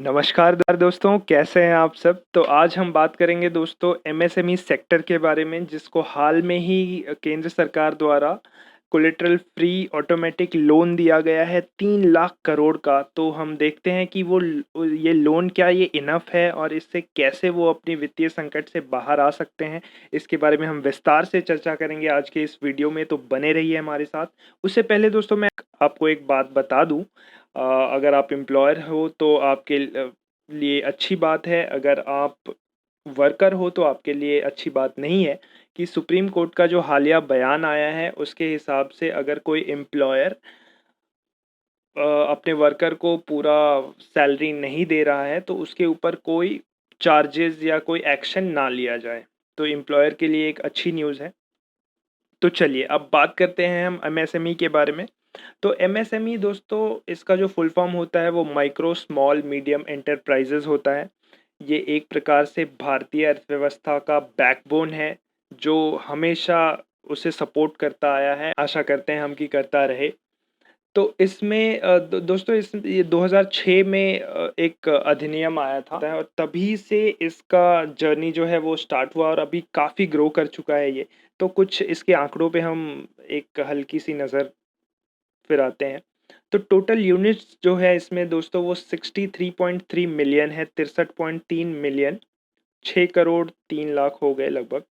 नमस्कार दोस्तों, कैसे हैं आप सब। तो आज हम बात करेंगे दोस्तों एमएसएमई सेक्टर के बारे में, जिसको हाल में ही केंद्र सरकार द्वारा कोलेटरल फ्री ऑटोमेटिक लोन दिया गया है 3 लाख करोड़ का। तो हम देखते हैं कि ये लोन क्या ये इनफ है और इससे कैसे वो अपनी वित्तीय संकट से बाहर आ सकते हैं। इसके बारे में हम विस्तार से चर्चा करेंगे आज के इस वीडियो में, तो बने रहिए हमारे साथ। उससे पहले दोस्तों मैं आपको एक बात बता दूं, अगर आप एम्प्लॉयर हो तो आपके लिए अच्छी बात है, अगर आप वर्कर हो तो आपके लिए अच्छी बात नहीं है कि सुप्रीम कोर्ट का जो हालिया बयान आया है उसके हिसाब से अगर कोई एम्प्लॉयर अपने वर्कर को पूरा सैलरी नहीं दे रहा है तो उसके ऊपर कोई चार्जेस या कोई एक्शन ना लिया जाए। तो एम्प्लॉयर के लिए एक अच्छी न्यूज़ है। तो चलिए अब बात करते हैं हम एमएसएमई के बारे में। तो एमएसएमई दोस्तों, इसका जो फुल फॉर्म होता है वो माइक्रो स्मॉल मीडियम एंटरप्राइजेज होता है। ये एक प्रकार से भारतीय अर्थव्यवस्था का बैकबोन है जो हमेशा उसे सपोर्ट करता आया है। आशा करते हैं हम कि करता रहे। तो इसमें दोस्तों ये 2006 में एक अधिनियम आया था और तभी से इसका जर्नी जो है वो स्टार्ट हुआ और अभी काफ़ी ग्रो कर चुका है ये। तो कुछ इसके आंकड़ों पे हम एक हल्की सी नज़र फिर आते हैं। तो टोटल यूनिट्स जो है इसमें दोस्तों वो 63.3 मिलियन है, 63.3 मिलियन, 6 करोड़ 3 लाख हो गए लगभग।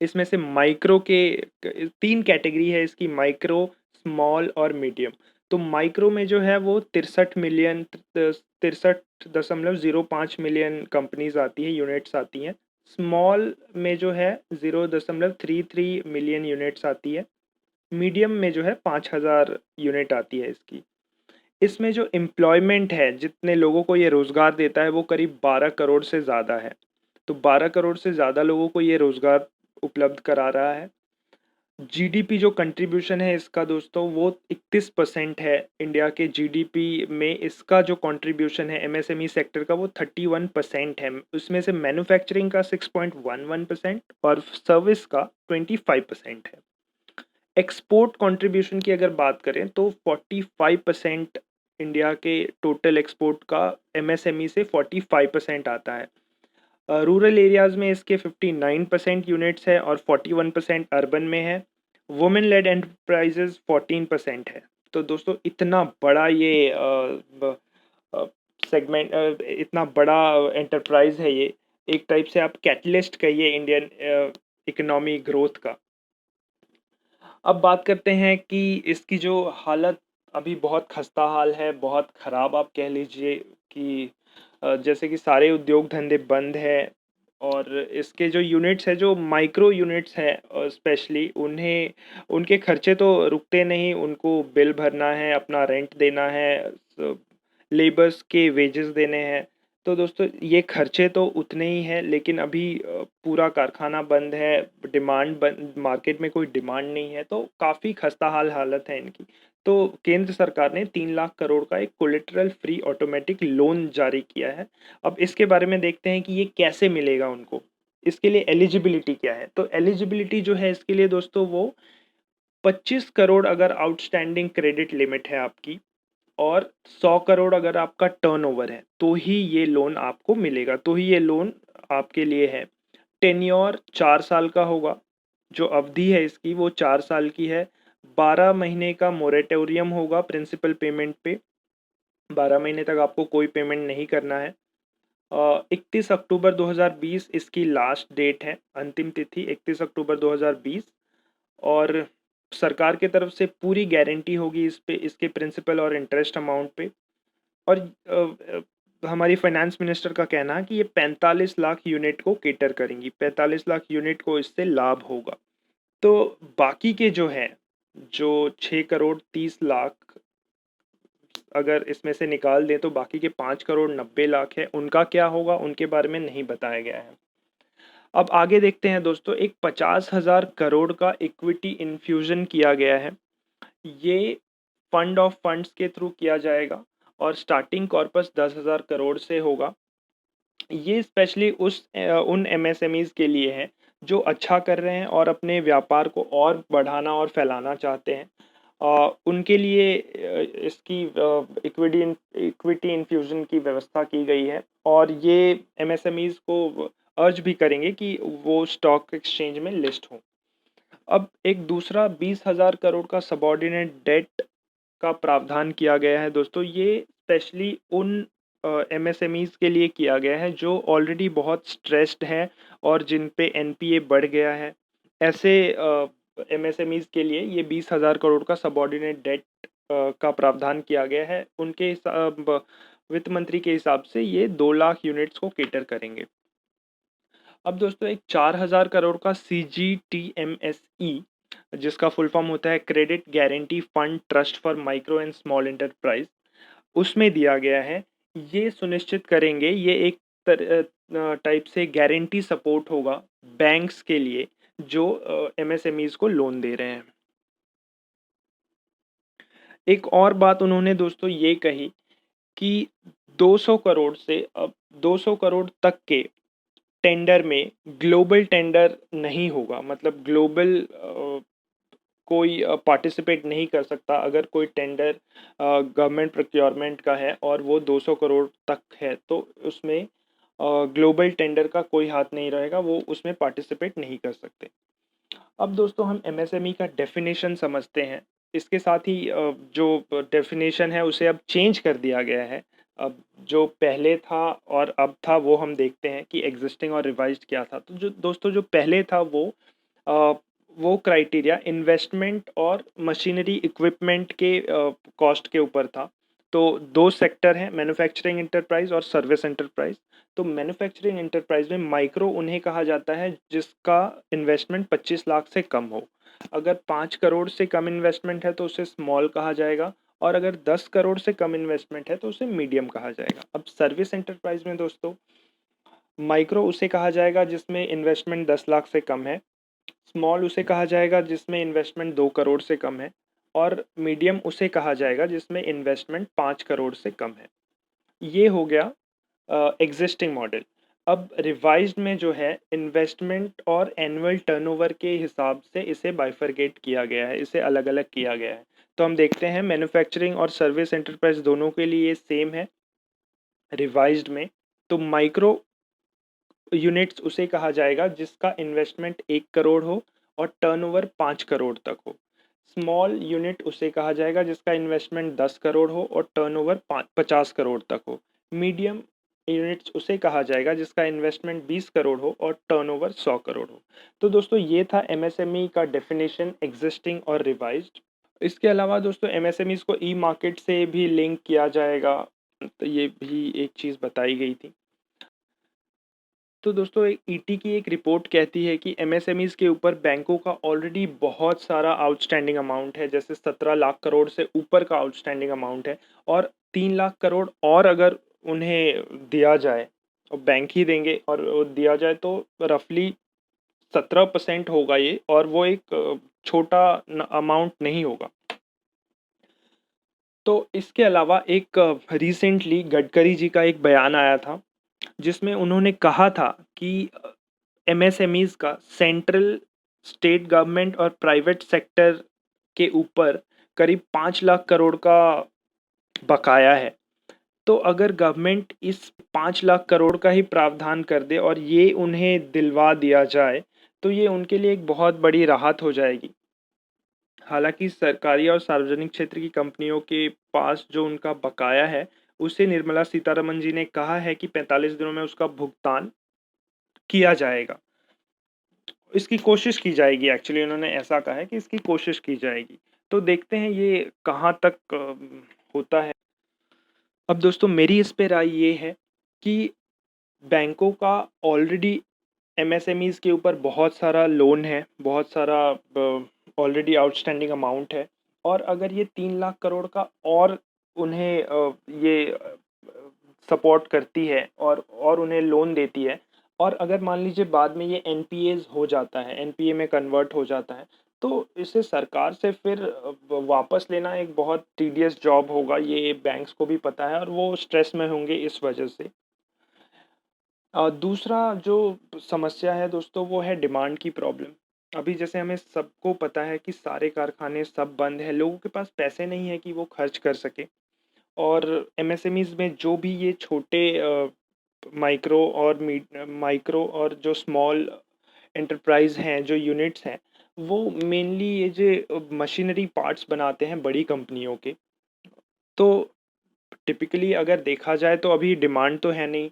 इसमें से माइक्रो के 3 कैटेगरी है इसकी, माइक्रो, स्मॉल और मीडियम। तो माइक्रो में जो है वो 63.05 मिलियन कंपनीज आती है, यूनिट्स आती हैं। स्मॉल में जो है 0.33 मिलियन यूनिट्स आती है। मीडियम में जो है 5,000 यूनिट आती है इसकी। इसमें जो एम्प्लॉयमेंट है, जितने लोगों को ये रोज़गार देता है वो करीब 12 करोड़ से ज़्यादा है। तो 12 करोड़ से ज़्यादा लोगों को ये रोज़गार उपलब्ध करा रहा है। जीडीपी जो कंट्रीब्यूशन है इसका दोस्तों वो 31% है। इंडिया के जीडीपी में इसका जो कंट्रीब्यूशन है एमएसएमई सेक्टर का वो 31% है। उसमें से मैन्युफैक्चरिंग का 6.11% और सर्विस का 25% है। एक्सपोर्ट कंट्रीब्यूशन की अगर बात करें तो 45% इंडिया के टोटल एक्सपोर्ट का एमएसएमई से 45% आता है। रूरल एरियाज़ में इसके 59% यूनिट्स है और 41% अर्बन में है। वुमेन लेड एंटरप्राइजेज 14% है। तो दोस्तों इतना बड़ा ये सेगमेंट, इतना बड़ा एंटरप्राइज है ये, एक टाइप से आप कैटलिस्ट कहिए इंडियन इकोनॉमी ग्रोथ का। अब बात करते हैं कि इसकी जो हालत अभी बहुत खस्ता हाल है, बहुत ख़राब आप कह लीजिए कि जैसे कि सारे उद्योग धंधे बंद हैं और इसके जो यूनिट्स हैं, जो माइक्रो यूनिट्स हैं स्पेशली, उन्हें उनके खर्चे तो रुकते नहीं। उनको बिल भरना है, अपना रेंट देना है, लेबर्स के वेजेस देने हैं। तो दोस्तों ये खर्चे तो उतने ही हैं, लेकिन अभी पूरा कारखाना बंद है, डिमांड बंद, मार्केट में कोई डिमांड नहीं है, तो काफ़ी खस्ता हाल हालत है इनकी। तो केंद्र सरकार ने 3 लाख करोड़ का एक कोलेटरल फ्री ऑटोमेटिक लोन जारी किया है। अब इसके बारे में देखते हैं कि ये कैसे मिलेगा उनको, इसके लिए एलिजिबिलिटी क्या है। तो एलिजिबिलिटी जो है इसके लिए दोस्तों वो 25 करोड़ अगर आउटस्टैंडिंग क्रेडिट लिमिट है आपकी और 100 करोड़ अगर आपका टर्नओवर है तो ही ये लोन आपको मिलेगा, तो ही ये लोन आपके लिए है। टेन्योर 4 साल का होगा, जो अवधि है इसकी वो 4 साल की है। 12 महीने का मोरेटोरियम होगा प्रिंसिपल पेमेंट पे, 12 महीने तक आपको कोई पेमेंट नहीं करना है। 31 अक्टूबर 2020 इसकी लास्ट डेट है, अंतिम तिथि 31 अक्टूबर 2020। और सरकार की तरफ से पूरी गारंटी होगी इस पे, इसके प्रिंसिपल और इंटरेस्ट अमाउंट पे। और हमारी फाइनेंस मिनिस्टर का कहना है कि ये 45 लाख यूनिट को केटर करेंगी, 45 लाख यूनिट को इससे लाभ होगा। तो बाकी के जो हैं, जो 6 करोड़ 30 लाख अगर इसमें से निकाल दें तो बाकी के 5 करोड़ 90 लाख है, उनका क्या होगा उनके बारे में नहीं बताया गया है। अब आगे देखते हैं दोस्तों, एक 50,000 करोड़ का इक्विटी इन्फ्यूजन किया गया है। ये फंड ऑफ फंड्स के थ्रू किया जाएगा और स्टार्टिंग कॉर्पस 10,000 करोड़ से होगा। ये स्पेशली उन एमएसएमईज के लिए है जो अच्छा कर रहे हैं और अपने व्यापार को और बढ़ाना और फैलाना चाहते हैं। उनके लिए इसकी इक्विटी इन्फ्यूज़न की व्यवस्था की गई है और ये एमएसएमईज़ को अर्ज भी करेंगे कि वो स्टॉक एक्सचेंज में लिस्ट हों। अब एक दूसरा 20,000 करोड़ का सबऑर्डिनेट डेट का प्रावधान किया गया है दोस्तों। ये स्पेशली उन एमएसएमईज़ के लिए किया गया है जो ऑलरेडी बहुत स्ट्रेस्ड हैं और जिन पे एनपीए बढ़ गया है। ऐसे एमएसएमईज़ के लिए ये 20,000 करोड़ का सबऑर्डिनेट डेट का प्रावधान किया गया है। उनके वित्त मंत्री के हिसाब से ये 2 लाख यूनिट्स को कैटर करेंगे। अब दोस्तों एक 4,000 करोड़ का सीजीटीएमएसई, जिसका फुल फॉर्म होता है credit guarantee fund trust for micro and small enterprise, उसमें दिया गया है। ये सुनिश्चित करेंगे, ये एक टाइप से गारंटी सपोर्ट होगा बैंक्स के लिए जो एमएसएमईज को लोन दे रहे हैं। एक और बात उन्होंने दोस्तों ये कही कि 200 करोड़ से अब 200 करोड़ तक के टेंडर में ग्लोबल टेंडर नहीं होगा। मतलब ग्लोबल कोई पार्टिसिपेट नहीं कर सकता अगर कोई टेंडर गवर्नमेंट प्रोक्योरमेंट का है और वो 200 करोड़ तक है, तो उसमें ग्लोबल टेंडर का कोई हाथ नहीं रहेगा, वो उसमें पार्टिसिपेट नहीं कर सकते। अब दोस्तों हम एमएसएमई का डेफिनेशन समझते हैं। इसके साथ ही जो डेफिनेशन है उसे अब चेंज कर दिया गया है। अब जो पहले था और अब था वो हम देखते हैं कि एग्जिस्टिंग और रिवाइज्ड क्या था। तो जो दोस्तों जो पहले था अ, वो क्राइटेरिया इन्वेस्टमेंट और मशीनरी इक्विपमेंट के कॉस्ट के ऊपर था। तो 2 सेक्टर हैं, मैन्युफैक्चरिंग एंटरप्राइज़ और सर्विस एंटरप्राइज़। तो मैन्युफैक्चरिंग एंटरप्राइज़ में माइक्रो उन्हें कहा जाता है जिसका इन्वेस्टमेंट 25 लाख से कम हो। अगर 5 करोड़ से कम इन्वेस्टमेंट है तो उसे स्मॉल कहा जाएगा और अगर 10 करोड़ से कम इन्वेस्टमेंट है तो उसे मीडियम कहा जाएगा। अब सर्विस एंटरप्राइज़ में दोस्तों माइक्रो उसे कहा जाएगा जिसमें इन्वेस्टमेंट 10 लाख से कम है, स्मॉल उसे कहा जाएगा जिसमें इन्वेस्टमेंट 2 करोड़ से कम है और मीडियम उसे कहा जाएगा जिसमें इन्वेस्टमेंट 5 करोड़ से कम है। ये हो गया एग्जिस्टिंग मॉडल। अब रिवाइज्ड में जो है इन्वेस्टमेंट और एनुअल टर्नओवर के हिसाब से इसे बाइफरकेट किया गया है, इसे अलग-अलग किया गया है। तो हम देखते हैं मैन्युफैक्चरिंग और सर्विस एंटरप्राइज़ दोनों के लिए सेम है रिवाइज्ड में। तो माइक्रो यूनिट्स उसे कहा जाएगा जिसका इन्वेस्टमेंट 1 करोड़ हो और टर्नओवर 5 करोड़ तक हो। स्मॉल यूनिट उसे कहा जाएगा जिसका इन्वेस्टमेंट 10 करोड़ हो और टर्नओवर 50 करोड़ तक हो। मीडियम यूनिट्स उसे कहा जाएगा जिसका इन्वेस्टमेंट 20 करोड़ हो और टर्नओवर 100 करोड़ हो। तो दोस्तों ये था एमएसएमई का डेफिनेशन एग्जिस्टिंग और रिवाइज्ड। इसके अलावा दोस्तों एमएसएमईज को ई मार्केट से भी लिंक किया जाएगा, तो ये भी एक चीज़ बताई गई थी। तो दोस्तों एक ईटी की एक रिपोर्ट कहती है कि एमएसएमईज़ के ऊपर बैंकों का ऑलरेडी बहुत सारा आउटस्टैंडिंग अमाउंट है, जैसे 17 लाख करोड़ से ऊपर का आउटस्टैंडिंग अमाउंट है और 3 लाख करोड़ और अगर उन्हें दिया जाए और बैंक ही देंगे और वो दिया जाए तो रफली 17% होगा ये और वो एक छोटा अमाउंट नहीं होगा। तो इसके अलावा एक रिसेंटली गडकरी जी का एक बयान आया था जिसमें उन्होंने कहा था कि एमएसएमईज़ का सेंट्रल, स्टेट गवर्नमेंट और प्राइवेट सेक्टर के ऊपर करीब 5 लाख करोड़ का बकाया है। तो अगर गवर्नमेंट इस 5 लाख करोड़ का ही प्रावधान कर दे और ये उन्हें दिलवा दिया जाए, तो ये उनके लिए एक बहुत बड़ी राहत हो जाएगी। हालाँकि सरकारी और सार्वजनिक क्षेत्र की कंपनियों के पास जो उनका बकाया है, उसे निर्मला सीतारमण जी ने कहा है कि 45 दिनों में उसका भुगतान किया जाएगा। इसकी कोशिश की जाएगी, एक्चुअली उन्होंने ऐसा कहा है कि इसकी कोशिश की जाएगी। तो देखते हैं ये कहाँ तक होता है। अब दोस्तों मेरी इस पे राय ये है कि बैंकों का ऑलरेडी एमएसएमईज़ के ऊपर बहुत सारा लोन है, बहुत सारा ऑलरेडी आउटस्टैंडिंग अमाउंट है और अगर ये 3 लाख करोड़ का और उन्हें ये सपोर्ट करती है और उन्हें लोन देती है और अगर मान लीजिए बाद में ये एनपीएज़ हो जाता है, एनपीए में कन्वर्ट हो जाता है, तो इसे सरकार से फिर वापस लेना एक बहुत टीडियस जॉब होगा, ये बैंक्स को भी पता है और वो स्ट्रेस में होंगे इस वजह से। दूसरा जो समस्या है दोस्तों वो है डिमांड की प्रॉब्लम। अभी जैसे हमें सबको पता है कि सारे कारखाने सब बंद हैं, लोगों के पास पैसे नहीं है कि वो खर्च कर सकें। और एमएसएमईज़ में जो भी ये छोटे माइक्रो और जो स्मॉल एंटरप्राइज़ हैं, जो यूनिट्स हैं, वो मेनली ये जो मशीनरी पार्ट्स बनाते हैं बड़ी कंपनियों के। तो टिपिकली अगर देखा जाए तो अभी डिमांड तो है नहीं,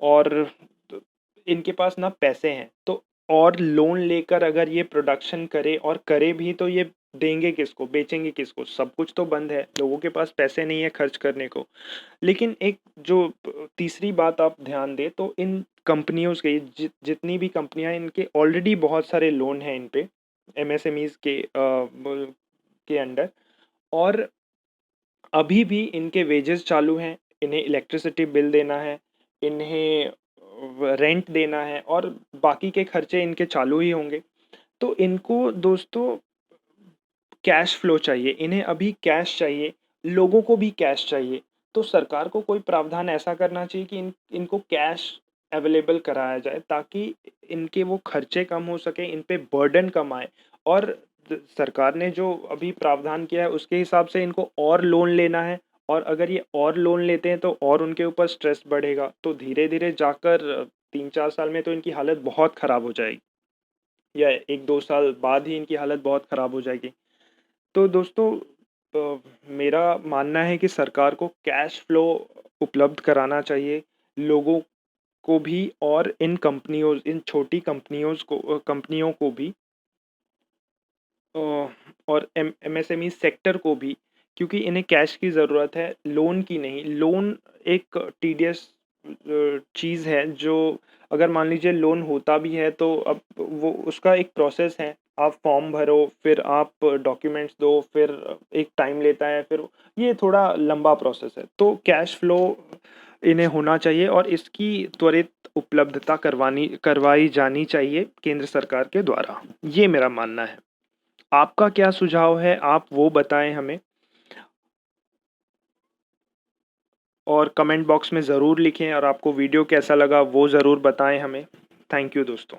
और तो इनके पास ना पैसे हैं, तो और लोन लेकर अगर ये प्रोडक्शन करे और करे भी तो ये देंगे किसको, बेचेंगे किसको? सब कुछ तो बंद है, लोगों के पास पैसे नहीं है खर्च करने को। लेकिन एक जो तीसरी बात आप ध्यान दें तो इन कंपनियों के जितनी भी कंपनियां हैं, इनके ऑलरेडी बहुत सारे लोन हैं इन पे, एमएसएमईज के अंडर। और अभी भी इनके वेजेस चालू हैं, इन्हें इलेक्ट्रिसिटी बिल देना है, इन्हें रेंट देना है, और बाकी के खर्चे इनके चालू ही होंगे। तो इनको दोस्तों कैश फ्लो चाहिए, इन्हें अभी कैश चाहिए, लोगों को भी कैश चाहिए। तो सरकार को कोई प्रावधान ऐसा करना चाहिए कि इनको कैश अवेलेबल कराया जाए, ताकि इनके वो खर्चे कम हो सके, इन पे बर्डन कम आए। और सरकार ने जो अभी प्रावधान किया है उसके हिसाब से इनको और लोन लेना है, और अगर ये और लोन लेते हैं तो और उनके ऊपर स्ट्रेस बढ़ेगा, तो धीरे धीरे जाकर 3-4 साल में तो इनकी हालत बहुत ख़राब हो जाएगी, या 1-2 साल बाद ही इनकी हालत बहुत ख़राब हो जाएगी। तो दोस्तों, मेरा मानना है कि सरकार को कैश फ्लो उपलब्ध कराना चाहिए लोगों को भी, और इन छोटी कंपनियों को भी, अ, और एमएसएमई सेक्टर को भी, क्योंकि इन्हें कैश की ज़रूरत है, लोन की नहीं। लोन एक टीडियस चीज़ है, जो अगर मान लीजिए लोन होता भी है तो अब वो उसका एक प्रोसेस है। आप फॉर्म भरो, फिर आप डॉक्यूमेंट्स दो, फिर एक टाइम लेता है, फिर ये थोड़ा लंबा प्रोसेस है। तो कैश फ्लो इन्हें होना चाहिए, और इसकी त्वरित उपलब्धता करवाई जानी चाहिए केंद्र सरकार के द्वारा। ये मेरा मानना है। आपका क्या सुझाव है, आप वो बताएँ हमें, और कमेंट बॉक्स में ज़रूर लिखें, और आपको वीडियो कैसा लगा वो ज़रूर बताएँ हमें। थैंक यू दोस्तों।